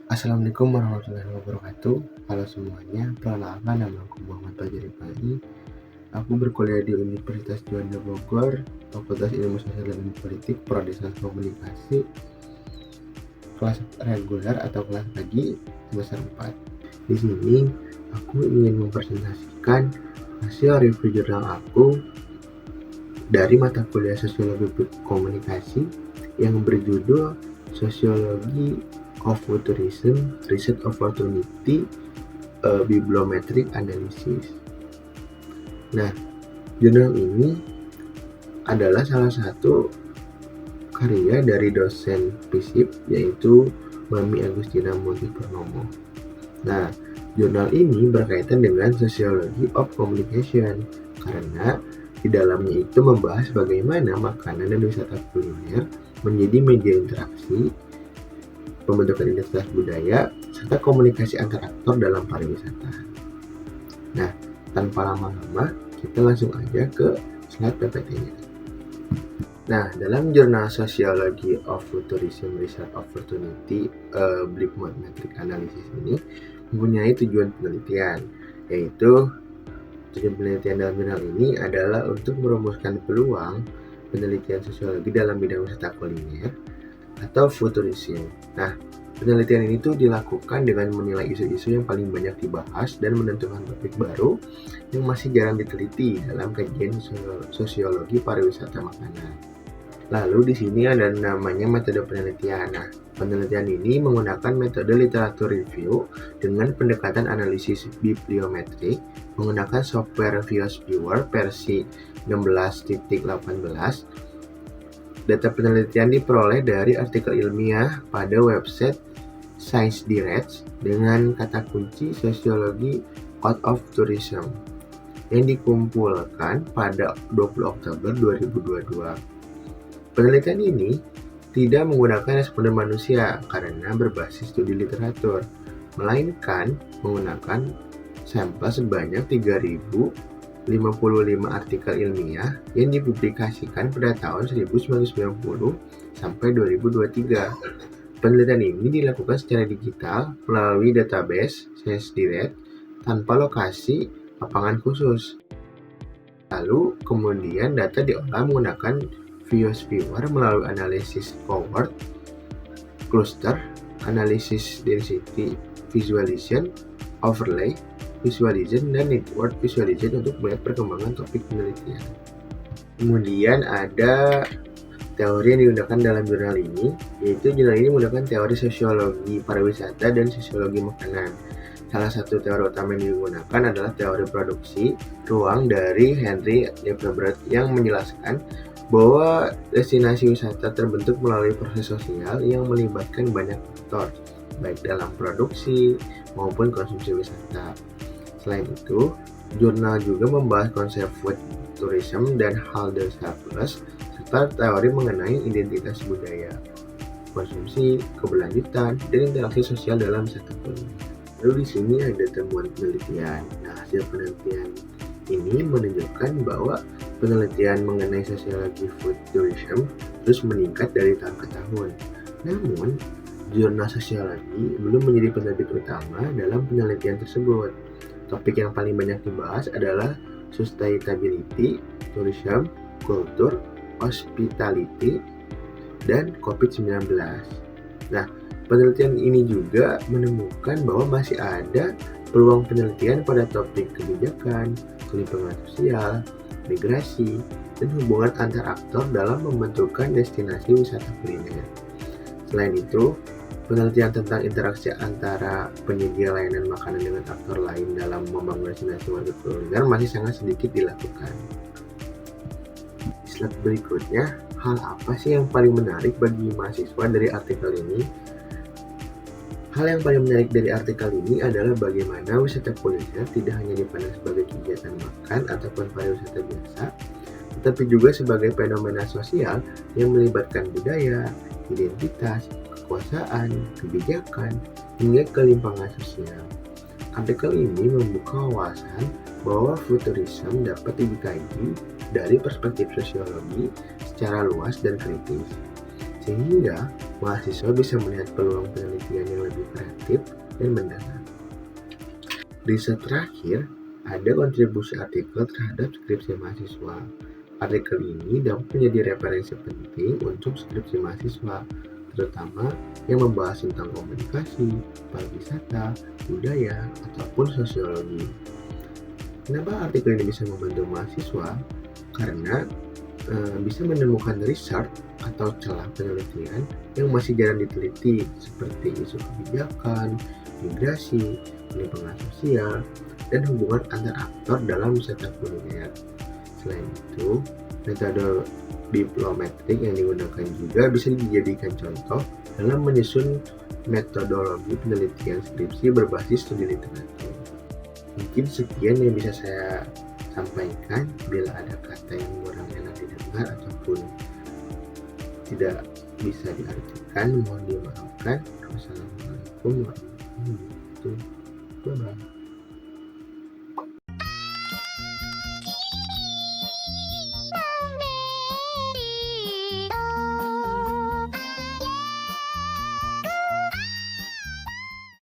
Assalamualaikum warahmatullahi wabarakatuh. Halo semuanya, perkenalkan nama aku Muhammad Fajar Ibrahim. Aku berkuliah di Universitas Juanda Bogor, Fakultas Ilmu Sosial dan Politik, Prodi Sains Komunikasi, kelas reguler atau kelas pagi semester 4. Di sini aku ingin mempresentasikan hasil review jurnal aku dari mata kuliah Sosiologi Komunikasi yang berjudul Sosiologi of Futurism, Research Opportunity, Bibliometric Analysis. Nah, jurnal ini adalah salah satu karya dari dosen FISIP, yaitu Mami Agustina Multipurnomo. Nah, jurnal ini berkaitan dengan Sociology of Communication karena di dalamnya itu membahas bagaimana makanan dan wisata kuliner menjadi media interaksi, pembentukan identitas budaya, serta komunikasi antar aktor dalam pariwisata. Nah, tanpa lama-lama, kita langsung aja ke slide PPT-nya. Nah, dalam jurnal Sociology of Futurism Research Opportunity Bibliometric Analysis ini mempunyai tujuan penelitian, yaitu tujuan penelitian dalam jurnal ini adalah untuk merumuskan peluang penelitian sosiologi dalam bidang wisata kuliner atau futurism. Nah, penelitian ini tuh dilakukan dengan menilai isu-isu yang paling banyak dibahas dan menentukan topik baru yang masih jarang diteliti dalam kajian sosiologi pariwisata makanan. Lalu di sini ada namanya metode penelitian. Nah, penelitian ini menggunakan metode literatur review dengan pendekatan analisis bibliometrik menggunakan software Vios Viewer versi 16.18. Data penelitian diperoleh dari artikel ilmiah pada website Science Direct dengan kata kunci Sociology of Tourism yang dikumpulkan pada 20 Oktober 2022. Penelitian ini tidak menggunakan responden manusia karena berbasis studi literatur, melainkan menggunakan sampel sebanyak 3.055 artikel ilmiah yang dipublikasikan pada tahun 1990 sampai 2023. Penelitian ini dilakukan secara digital melalui database Science Direct tanpa lokasi lapangan khusus. Lalu kemudian data diolah menggunakan Vios Viewer melalui analisis cohort, cluster, analisis density visualization, overlay visualization, dan network visualization untuk melihat perkembangan topik penelitian. Kemudian ada teori yang digunakan dalam jurnal ini, yaitu jurnal ini menggunakan teori sosiologi pariwisata dan sosiologi makanan. Salah satu teori utama yang digunakan adalah teori produksi ruang dari Henry Lefebvre yang menjelaskan bahwa destinasi wisata terbentuk melalui proses sosial yang melibatkan banyak faktor, baik dalam produksi maupun konsumsi wisata. Selain itu, jurnal juga membahas konsep food tourism dan Halder surplus, serta teori mengenai identitas budaya, konsumsi, keberlanjutan, dan interaksi sosial dalam wisata kuliner. Lalu di sini ada temuan penelitian. Nah, hasil penelitian ini menunjukkan bahwa penelitian mengenai sosiologi food tourism terus meningkat dari tahun ke tahun. Namun, jurnal sosiologi belum menjadi penerbit utama dalam penelitian tersebut. Topik yang paling banyak dibahas adalah sustainability, tourism, culture, hospitality, dan COVID-19. Nah, penelitian ini juga menemukan bahwa masih ada peluang penelitian pada topik kebijakan, kelimpangan sosial, migrasi, dan hubungan antar aktor dalam membentukkan destinasi wisata kuliner. Selain itu, penelitian tentang interaksi antara penyedia layanan makanan dengan aktor lain dalam membangun destinasi wisata kuliner masih sangat sedikit dilakukan. Slide berikutnya, hal apa sih yang paling menarik bagi mahasiswa dari artikel ini? Hal yang paling menarik dari artikel ini adalah bagaimana wisata kuliner tidak hanya dipandang sebagai kegiatan makan ataupun pariwisata biasa, tetapi juga sebagai fenomena sosial yang melibatkan budaya, identitas, kekuasaan, kebijakan, hingga kelimpangan sosial. Artikel ini membuka wawasan bahwa futurisme dapat dikaji dari perspektif sosiologi secara luas dan kritis, sehingga mahasiswa bisa melihat peluang penelitian yang lebih kreatif informatif dan mendalam. Riset terakhir, ada kontribusi artikel terhadap skripsi mahasiswa. Artikel ini dapat menjadi referensi penting untuk skripsi mahasiswa, terutama yang membahas tentang komunikasi, pariwisata, budaya, ataupun sosiologi. Kenapa artikel ini bisa membantu mahasiswa? Karena bisa menemukan research atau celah penelitian yang masih jarang diteliti, seperti isu kebijakan, migrasi, lingkungan sosial, dan hubungan antar aktor dalam setup kuliner. Selain itu, metode diplometrik yang digunakan juga bisa dijadikan contoh dalam menyusun metodologi penelitian skripsi berbasis studi literatur. Mungkin sekian yang bisa saya sampaikan. Bila ada kata yang kurang enak didengar ataupun tidak bisa diartikan, mohon dimaafkan. Wassalamualaikum warahmatullahi wabarakatuh. Bye-bye.